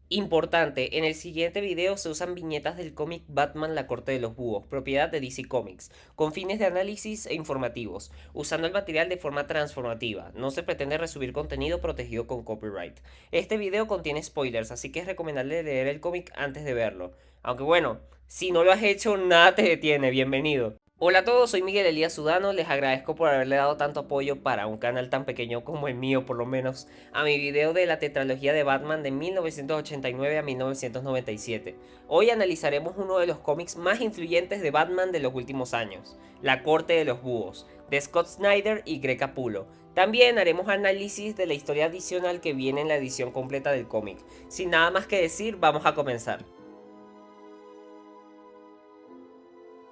Importante, en el siguiente video se usan viñetas del cómic Batman La Corte de los Búhos, propiedad de DC Comics, con fines de análisis e informativos, usando el material de forma transformativa. No se pretende resubir contenido protegido con copyright. Este video contiene spoilers, así que es recomendable leer el cómic antes de verlo. Aunque bueno, si no lo has hecho, nada te detiene, bienvenido. Hola a todos, soy Miguel Elías Sudano, les agradezco por haberle dado tanto apoyo para un canal tan pequeño como el mío por lo menos a mi video de la tetralogía de Batman de 1989 a 1997. Hoy analizaremos uno de los cómics más influyentes de Batman de los últimos años, La Corte de los Búhos, de Scott Snyder y Greg Capullo. También haremos análisis de la historia adicional que viene en la edición completa del cómic. Sin nada más que decir, vamos a comenzar.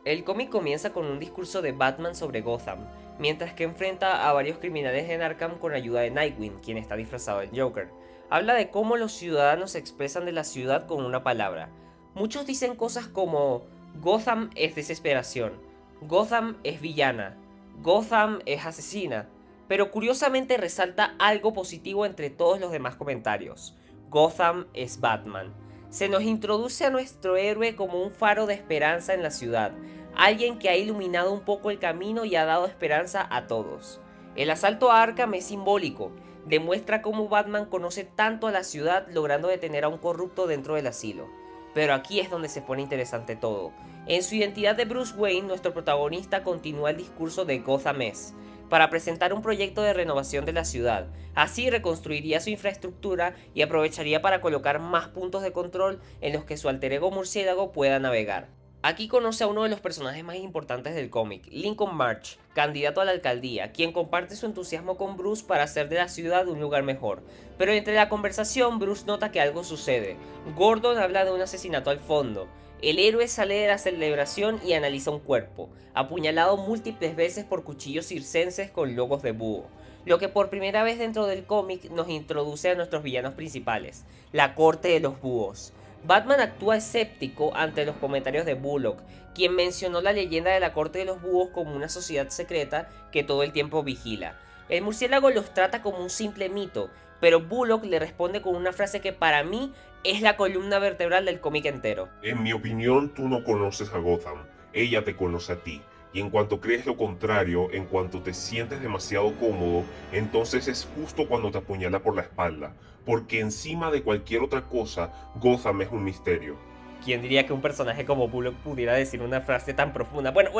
El cómic comienza con un discurso de Batman sobre Gotham, mientras que enfrenta a varios criminales en Arkham con ayuda de Nightwing, quien está disfrazado de Joker. Habla de cómo los ciudadanos se expresan de la ciudad con una palabra. Muchos dicen cosas como Gotham es desesperación, Gotham es villana, Gotham es asesina, pero curiosamente resalta algo positivo entre todos los demás comentarios. Gotham es Batman. Se nos introduce a nuestro héroe como un faro de esperanza en la ciudad, alguien que ha iluminado un poco el camino y ha dado esperanza a todos. El asalto a Arkham es simbólico, demuestra cómo Batman conoce tanto a la ciudad logrando detener a un corrupto dentro del asilo. Pero aquí es donde se pone interesante todo. En su identidad de Bruce Wayne, nuestro protagonista continúa el discurso de Gotham es, para presentar un proyecto de renovación de la ciudad. Así reconstruiría su infraestructura y aprovecharía para colocar más puntos de control en los que su alter ego murciélago pueda navegar. Aquí conoce a uno de los personajes más importantes del cómic, Lincoln March, candidato a la alcaldía, quien comparte su entusiasmo con Bruce para hacer de la ciudad un lugar mejor. Pero entre la conversación, Bruce nota que algo sucede. Gordon habla de un asesinato al fondo. El héroe sale de la celebración y analiza un cuerpo, apuñalado múltiples veces por cuchillos circenses con logos de búho, lo que por primera vez dentro del cómic nos introduce a nuestros villanos principales, la corte de los búhos. Batman actúa escéptico ante los comentarios de Bullock, quien mencionó la leyenda de la corte de los búhos como una sociedad secreta que todo el tiempo vigila. El murciélago los trata como un simple mito, pero Bullock le responde con una frase que para mí es la columna vertebral del cómic entero. En mi opinión, tú no conoces a Gotham, ella te conoce a ti. Y en cuanto crees lo contrario, en cuanto te sientes demasiado cómodo, entonces es justo cuando te apuñala por la espalda, porque encima de cualquier otra cosa, Gotham es un misterio. ¿Quién diría que un personaje como Bullock pudiera decir una frase tan profunda? Bueno.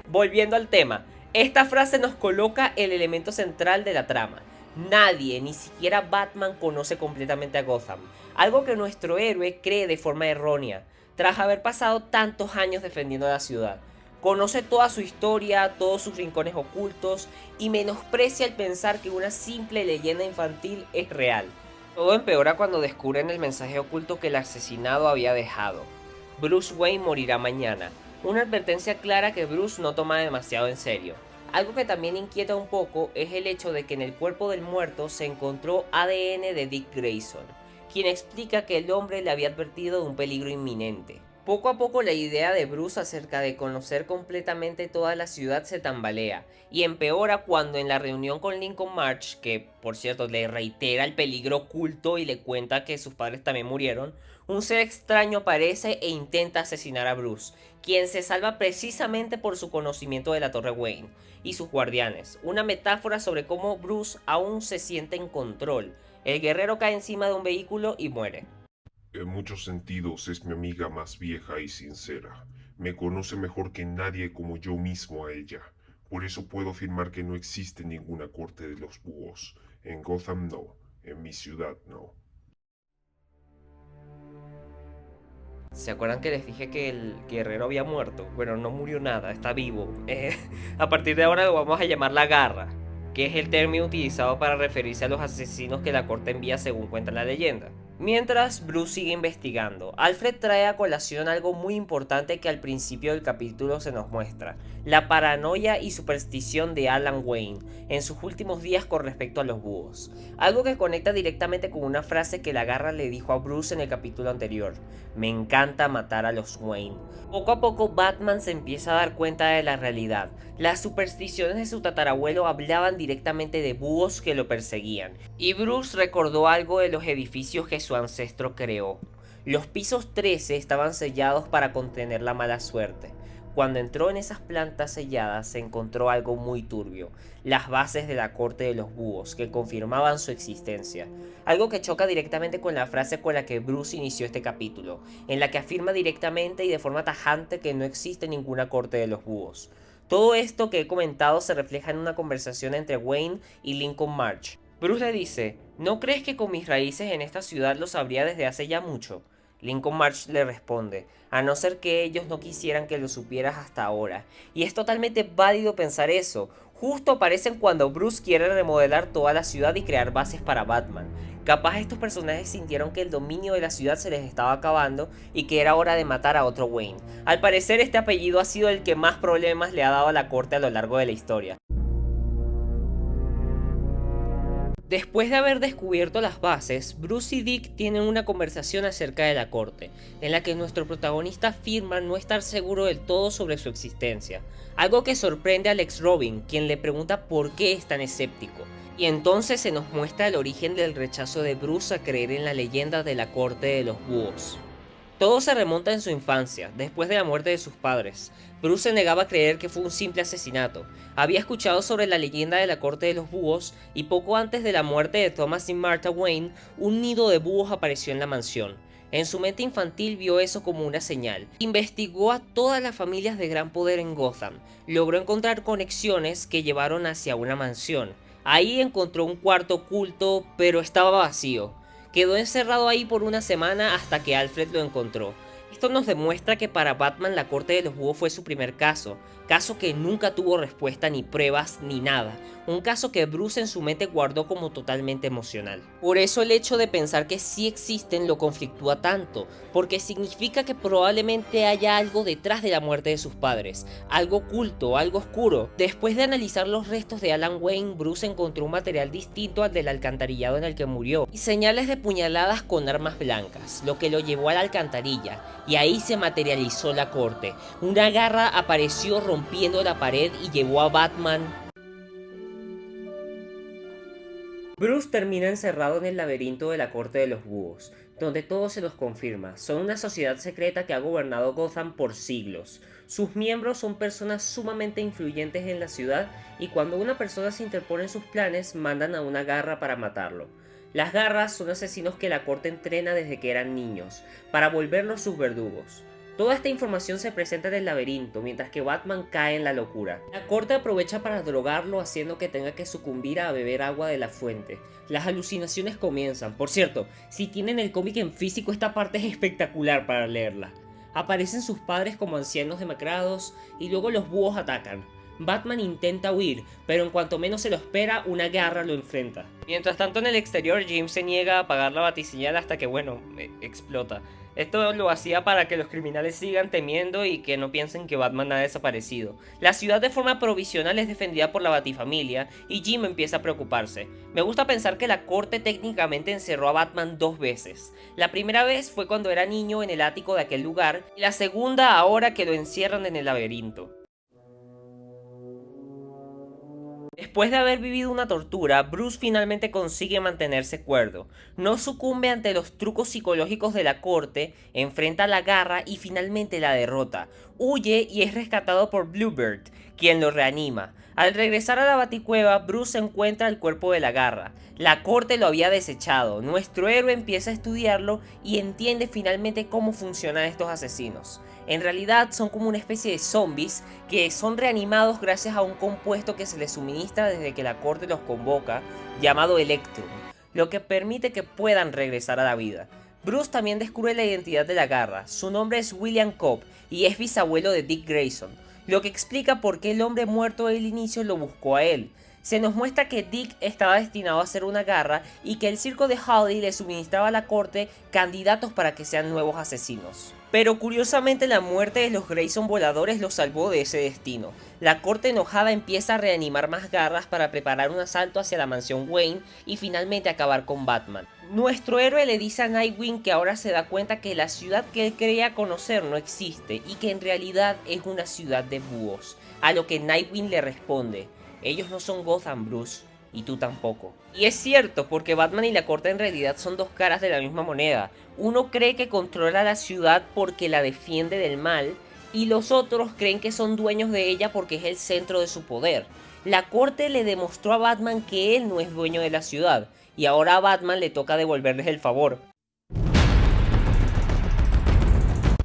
Volviendo al tema, esta frase nos coloca el elemento central de la trama. Nadie, ni siquiera Batman, conoce completamente a Gotham, algo que nuestro héroe cree de forma errónea, tras haber pasado tantos años defendiendo la ciudad. Conoce toda su historia, todos sus rincones ocultos y menosprecia el pensar que una simple leyenda infantil es real. Todo empeora cuando descubren el mensaje oculto que el asesinado había dejado. Bruce Wayne morirá mañana, una advertencia clara que Bruce no toma demasiado en serio. Algo que también inquieta un poco es el hecho de que en el cuerpo del muerto se encontró ADN de Dick Grayson, quien explica que el hombre le había advertido de un peligro inminente. Poco a poco la idea de Bruce acerca de conocer completamente toda la ciudad se tambalea y empeora cuando en la reunión con Lincoln March, que por cierto le reitera el peligro oculto y le cuenta que sus padres también murieron, un ser extraño aparece e intenta asesinar a Bruce, quien se salva precisamente por su conocimiento de la Torre Wayne y sus guardianes, una metáfora sobre cómo Bruce aún se siente en control. El guerrero cae encima de un vehículo y muere. En muchos sentidos es mi amiga más vieja y sincera. Me conoce mejor que nadie como yo mismo a ella. Por eso puedo afirmar que no existe ninguna corte de los búhos. En Gotham no. En mi ciudad no. ¿Se acuerdan que les dije que el guerrero había muerto? Bueno, no murió nada, está vivo. A partir de ahora lo vamos a llamar la garra, que es el término utilizado para referirse a los asesinos que la corte envía según cuenta la leyenda. Mientras Bruce sigue investigando, Alfred trae a colación algo muy importante que al principio del capítulo se nos muestra: la paranoia y superstición de Alan Wayne en sus últimos días con respecto a los búhos, algo que conecta directamente con una frase que la garra le dijo a Bruce en el capítulo anterior: me encanta matar a los Wayne. Poco a poco Batman se empieza a dar cuenta de la realidad. Las supersticiones de su tatarabuelo hablaban directamente de búhos que lo perseguían, y Bruce recordó algo de los edificios que su ancestro creó. Los pisos 13 estaban sellados para contener la mala suerte. Cuando entró en esas plantas selladas se encontró algo muy turbio, las bases de la corte de los búhos, que confirmaban su existencia. Algo que choca directamente con la frase con la que Bruce inició este capítulo, en la que afirma directamente y de forma tajante que no existe ninguna corte de los búhos. Todo esto que he comentado se refleja en una conversación entre Wayne y Lincoln March. Bruce le dice, ¿no crees que con mis raíces en esta ciudad lo sabría desde hace ya mucho? Lincoln March le responde, a no ser que ellos no quisieran que lo supieras hasta ahora. Y es totalmente válido pensar eso. Justo aparecen cuando Bruce quiere remodelar toda la ciudad y crear bases para Batman. Capaz estos personajes sintieron que el dominio de la ciudad se les estaba acabando y que era hora de matar a otro Wayne. Al parecer este apellido ha sido el que más problemas le ha dado a la corte a lo largo de la historia. Después de haber descubierto las bases, Bruce y Dick tienen una conversación acerca de la corte, en la que nuestro protagonista afirma no estar seguro del todo sobre su existencia, algo que sorprende al ex Robin, quien le pregunta por qué es tan escéptico. Y entonces se nos muestra el origen del rechazo de Bruce a creer en la leyenda de la corte de los búhos. Todo se remonta en su infancia, después de la muerte de sus padres. Bruce se negaba a creer que fue un simple asesinato. Había escuchado sobre la leyenda de la corte de los búhos y poco antes de la muerte de Thomas y Martha Wayne, un nido de búhos apareció en la mansión. En su mente infantil vio eso como una señal. Investigó a todas las familias de gran poder en Gotham. Logró encontrar conexiones que llevaron hacia una mansión. Ahí encontró un cuarto oculto, pero estaba vacío. Quedó encerrado ahí por una semana hasta que Alfred lo encontró. Esto nos demuestra que para Batman la corte de los búhos fue su primer caso que nunca tuvo respuesta ni pruebas ni nada, un caso que Bruce en su mente guardó como totalmente emocional. Por eso el hecho de pensar que sí existen lo conflictúa tanto, porque significa que probablemente haya algo detrás de la muerte de sus padres, algo oculto, algo oscuro. Después de analizar los restos de Alan Wayne, Bruce encontró un material distinto al del alcantarillado en el que murió, y señales de puñaladas con armas blancas, lo que lo llevó a la alcantarilla, y ahí se materializó la corte. Una garra apareció rompiendo la pared y llevó a Batman. Bruce termina encerrado en el laberinto de la corte de los búhos, donde todo se los confirma. Son una sociedad secreta que ha gobernado Gotham por siglos. Sus miembros son personas sumamente influyentes en la ciudad y cuando una persona se interpone en sus planes, mandan a una garra para matarlo. Las garras son asesinos que la corte entrena desde que eran niños, para volverlos sus verdugos. Toda esta información se presenta en el laberinto, mientras que Batman cae en la locura. La corte aprovecha para drogarlo, haciendo que tenga que sucumbir a beber agua de la fuente. Las alucinaciones comienzan. Por cierto, si tienen el cómic en físico, esta parte es espectacular para leerla. Aparecen sus padres como ancianos demacrados, y luego los búhos atacan. Batman intenta huir, pero en cuanto menos se lo espera, una garra lo enfrenta. Mientras tanto en el exterior, James se niega a apagar la batiseñal hasta que, explota. Esto lo hacía para que los criminales sigan temiendo y que no piensen que Batman ha desaparecido. La ciudad de forma provisional es defendida por la Batifamilia y Jim empieza a preocuparse. Me gusta pensar que la corte técnicamente encerró a Batman 2 veces. La primera vez fue cuando era niño en el ático de aquel lugar y la segunda ahora que lo encierran en el laberinto. Después de haber vivido una tortura, Bruce finalmente consigue mantenerse cuerdo. No sucumbe ante los trucos psicológicos de la corte, enfrenta la garra y finalmente la derrota. Huye y es rescatado por Bluebird, quien lo reanima. Al regresar a la Baticueva, Bruce encuentra el cuerpo de la garra. La corte lo había desechado. Nuestro héroe empieza a estudiarlo y entiende finalmente cómo funcionan estos asesinos. En realidad son como una especie de zombies que son reanimados gracias a un compuesto que se les suministra desde que la corte los convoca, llamado Electrum, lo que permite que puedan regresar a la vida. Bruce también descubre la identidad de la garra. Su nombre es William Cobb y es bisabuelo de Dick Grayson, lo que explica por qué el hombre muerto del inicio lo buscó a él. Se nos muestra que Dick estaba destinado a ser una garra y que el circo de Howdy le suministraba a la corte candidatos para que sean nuevos asesinos. Pero curiosamente la muerte de los Grayson voladores los salvó de ese destino. La corte enojada empieza a reanimar más garras para preparar un asalto hacia la mansión Wayne y finalmente acabar con Batman. Nuestro héroe le dice a Nightwing que ahora se da cuenta que la ciudad que él creía conocer no existe y que en realidad es una ciudad de búhos, a lo que Nightwing le responde: ellos no son Gotham, Bruce, y tú tampoco. Y es cierto, porque Batman y la corte en realidad son dos caras de la misma moneda. Uno cree que controla la ciudad porque la defiende del mal, y los otros creen que son dueños de ella porque es el centro de su poder. La corte le demostró a Batman que él no es dueño de la ciudad, y ahora a Batman le toca devolverles el favor.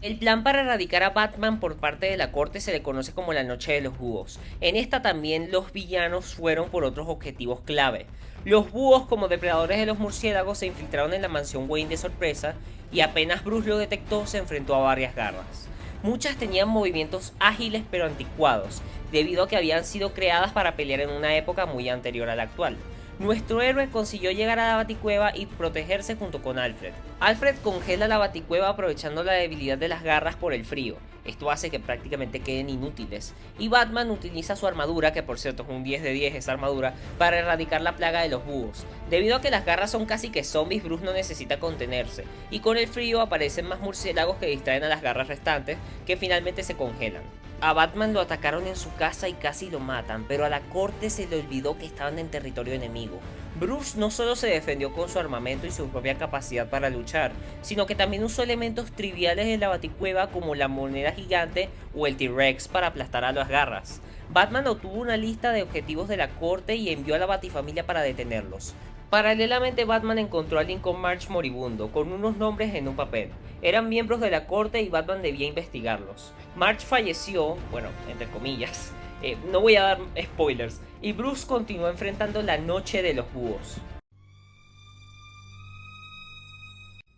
El plan para erradicar a Batman por parte de la corte se le conoce como la Noche de los Búhos. En esta también los villanos fueron por otros objetivos clave. Los búhos, como depredadores de los murciélagos, se infiltraron en la mansión Wayne de sorpresa y apenas Bruce lo detectó se enfrentó a varias garras. Muchas tenían movimientos ágiles pero anticuados, debido a que habían sido creadas para pelear en una época muy anterior a la actual. Nuestro héroe consiguió llegar a la Baticueva y protegerse junto con Alfred. Alfred congela la Baticueva aprovechando la debilidad de las garras por el frío. Esto hace que prácticamente queden inútiles. Y Batman utiliza su armadura, que por cierto es un 10 de 10 esa armadura, para erradicar la plaga de los búhos. Debido a que las garras son casi que zombies, Bruce no necesita contenerse. Y con el frío aparecen más murciélagos que distraen a las garras restantes, que finalmente se congelan. A Batman lo atacaron en su casa y casi lo matan, pero a la corte se le olvidó que estaban en territorio enemigo. Bruce no solo se defendió con su armamento y su propia capacidad para luchar, sino que también usó elementos triviales de la Baticueva como la moneda gigante o el T-Rex para aplastar a las garras. Batman obtuvo una lista de objetivos de la corte y envió a la Batifamilia para detenerlos. Paralelamente, Batman encontró a Lincoln March moribundo, con unos nombres en un papel. Eran miembros de la corte y Batman debía investigarlos. March falleció, bueno, entre comillas, no voy a dar spoilers, y Bruce continuó enfrentando la Noche de los Búhos.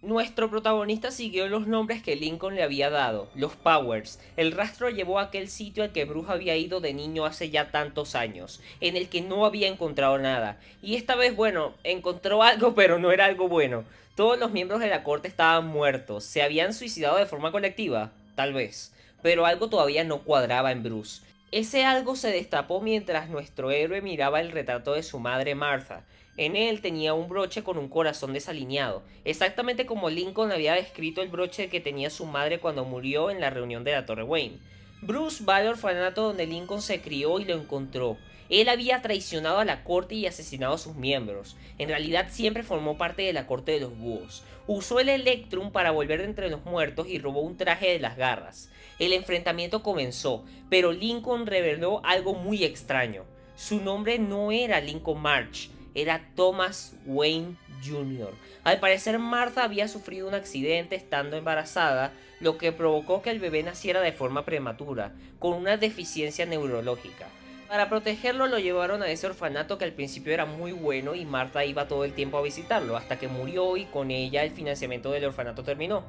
Nuestro protagonista siguió los nombres que Lincoln le había dado, los Powers. El rastro llevó a aquel sitio al que Bruce había ido de niño hace ya tantos años, en el que no había encontrado nada. Y esta vez, bueno, encontró algo, pero no era algo bueno. Todos los miembros de la corte estaban muertos. ¿Se habían suicidado de forma colectiva? Tal vez. Pero algo todavía no cuadraba en Bruce. Ese algo se destapó mientras nuestro héroe miraba el retrato de su madre Martha. En él tenía un broche con un corazón desalineado, exactamente como Lincoln había descrito el broche que tenía su madre cuando murió en la reunión de la Torre Wayne. Bruce va al orfanato donde Lincoln se crió y lo encontró. Él había traicionado a la corte y asesinado a sus miembros. En realidad siempre formó parte de la corte de los búhos. Usó el Electrum para volver de entre los muertos y robó un traje de las garras. El enfrentamiento comenzó, pero Lincoln reveló algo muy extraño. Su nombre no era Lincoln March, era Thomas Wayne Jr. Al parecer Martha había sufrido un accidente estando embarazada, lo que provocó que el bebé naciera de forma prematura, con una deficiencia neurológica. Para protegerlo lo llevaron a ese orfanato que al principio era muy bueno y Martha iba todo el tiempo a visitarlo, hasta que murió y con ella el financiamiento del orfanato terminó.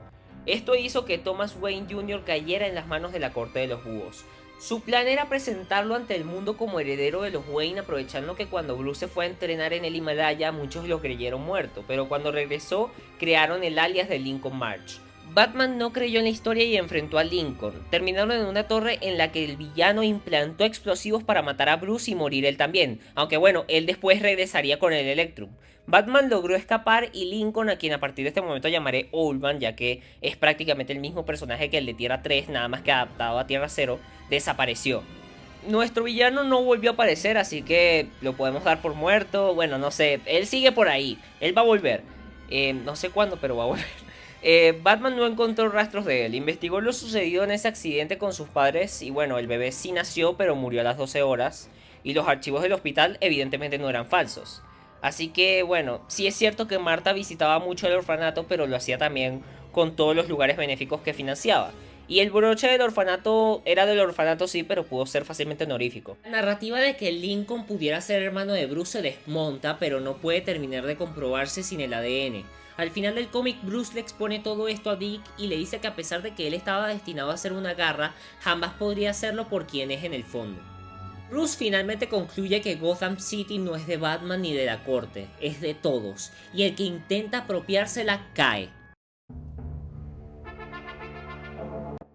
Esto hizo que Thomas Wayne Jr. cayera en las manos de la corte de los búhos. Su plan era presentarlo ante el mundo como heredero de los Wayne, aprovechando que cuando Bruce se fue a entrenar en el Himalaya muchos lo creyeron muerto, pero cuando regresó crearon el alias de Lincoln March. Batman no creyó en la historia y enfrentó a Lincoln. Terminaron en una torre en la que el villano implantó explosivos para matar a Bruce y morir él también, aunque bueno, él después regresaría con el Electrum. Batman logró escapar y Lincoln, a quien a partir de este momento llamaré Oldman, ya que es prácticamente el mismo personaje que el de Tierra 3, nada más que adaptado a Tierra 0, desapareció. Nuestro villano no volvió a aparecer, así que lo podemos dar por muerto. Bueno, no sé, él sigue por ahí, él va a volver. No sé cuándo, pero va a volver. Batman no encontró rastros de él, investigó lo sucedido en ese accidente con sus padres y bueno, el bebé sí nació pero murió a las 12 horas y los archivos del hospital evidentemente no eran falsos. Así que bueno, sí es cierto que Martha visitaba mucho el orfanato, pero lo hacía también con todos los lugares benéficos que financiaba. Y el broche del orfanato era del orfanato sí, pero pudo ser fácilmente honorífico. La narrativa de que Lincoln pudiera ser hermano de Bruce se desmonta, pero no puede terminar de comprobarse sin el ADN. Al final del cómic, Bruce le expone todo esto a Dick y le dice que a pesar de que él estaba destinado a ser una garra, jamás podría hacerlo por quien es en el fondo. Bruce finalmente concluye que Gotham City no es de Batman ni de la corte, es de todos, y el que intenta apropiársela cae.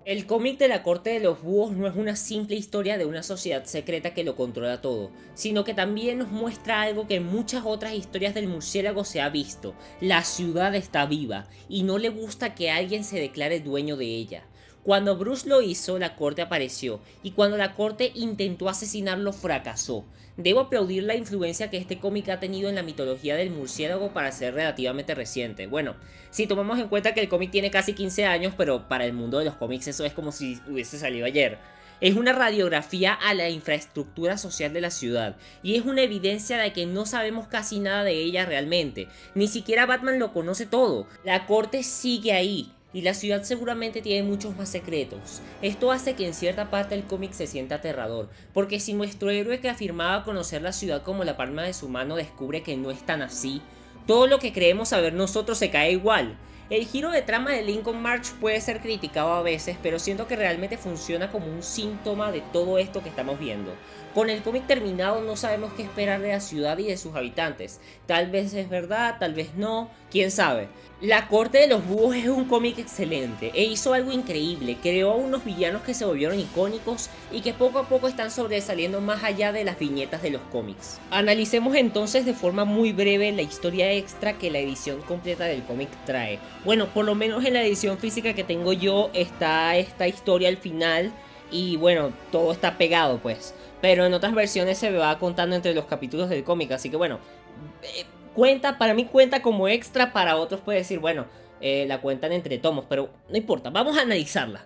El cómic de la corte de los búhos no es una simple historia de una sociedad secreta que lo controla todo, sino que también nos muestra algo que en muchas otras historias del murciélago se ha visto: la ciudad está viva y no le gusta que alguien se declare dueño de ella. Cuando Bruce lo hizo, la corte apareció, y cuando la corte intentó asesinarlo, fracasó. Debo aplaudir la influencia que este cómic ha tenido en la mitología del murciélago para ser relativamente reciente. Bueno, si tomamos en cuenta que el cómic tiene casi 15 años, pero para el mundo de los cómics eso es como si hubiese salido ayer. Es una radiografía a la infraestructura social de la ciudad, y es una evidencia de que no sabemos casi nada de ella realmente. Ni siquiera Batman lo conoce todo. La corte sigue ahí, y la ciudad seguramente tiene muchos más secretos. Esto hace que en cierta parte el cómic se sienta aterrador, porque si nuestro héroe que afirmaba conocer la ciudad como la palma de su mano descubre que no es tan así, todo lo que creemos saber nosotros se cae igual. El giro de trama de Lincoln March puede ser criticado a veces, pero siento que realmente funciona como un síntoma de todo esto que estamos viendo. Con el cómic terminado no sabemos qué esperar de la ciudad y de sus habitantes. Tal vez es verdad, tal vez no, quién sabe. La Corte de los Búhos es un cómic excelente e hizo algo increíble, creó a unos villanos que se volvieron icónicos y que poco a poco están sobresaliendo más allá de las viñetas de los cómics. Analicemos entonces de forma muy breve la historia extra que la edición completa del cómic trae. Bueno, por lo menos en la edición física que tengo yo está esta historia al final y bueno, todo está pegado pues. Pero en otras versiones se va contando entre los capítulos del cómic, así que bueno, para mí cuenta como extra, para otros puede decir, bueno, la cuentan entre tomos, pero no importa, vamos a analizarla.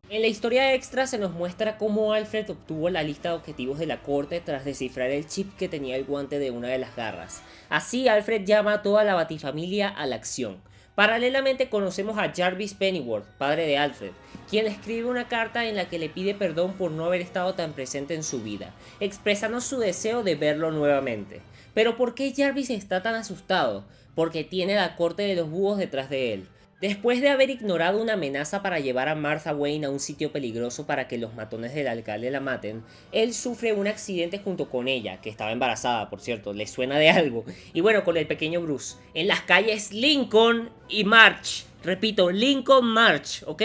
En la historia extra se nos muestra cómo Alfred obtuvo la lista de objetivos de la corte tras descifrar el chip que tenía el guante de una de las garras. Así Alfred llama a toda la Batifamilia a la acción. Paralelamente conocemos a Jarvis Pennyworth, padre de Alfred, quien escribe una carta en la que le pide perdón por no haber estado tan presente en su vida, expresando su deseo de verlo nuevamente. Pero ¿por qué Jarvis está tan asustado? Porque tiene la corte de los búhos detrás de él. Después de haber ignorado una amenaza para llevar a Martha Wayne a un sitio peligroso para que los matones del alcalde la maten, él sufre un accidente junto con ella, que estaba embarazada, por cierto, le suena de algo, y bueno, con el pequeño Bruce, en las calles Lincoln y March, repito, Lincoln March, ¿ok?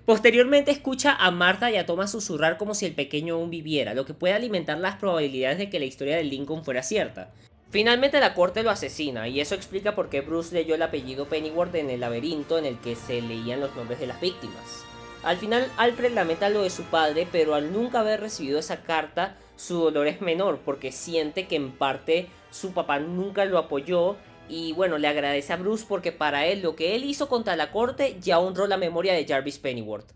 Posteriormente escucha a Martha y a Thomas susurrar como si el pequeño aún viviera, lo que puede alimentar las probabilidades de que la historia de Lincoln fuera cierta. Finalmente la corte lo asesina, y eso explica por qué Bruce leyó el apellido Pennyworth en el laberinto en el que se leían los nombres de las víctimas. Al final Alfred lamenta lo de su padre, pero al nunca haber recibido esa carta, su dolor es menor, porque siente que en parte su papá nunca lo apoyó, y bueno, le agradece a Bruce porque para él lo que él hizo contra la corte ya honró la memoria de Jarvis Pennyworth.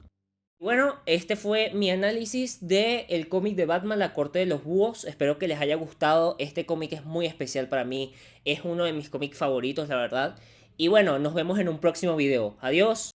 Bueno, este fue mi análisis del cómic de Batman, La Corte de los Búhos. Espero que les haya gustado. Este cómic es muy especial para mí. Es uno de mis cómics favoritos, la verdad. Y bueno, nos vemos en un próximo video. Adiós.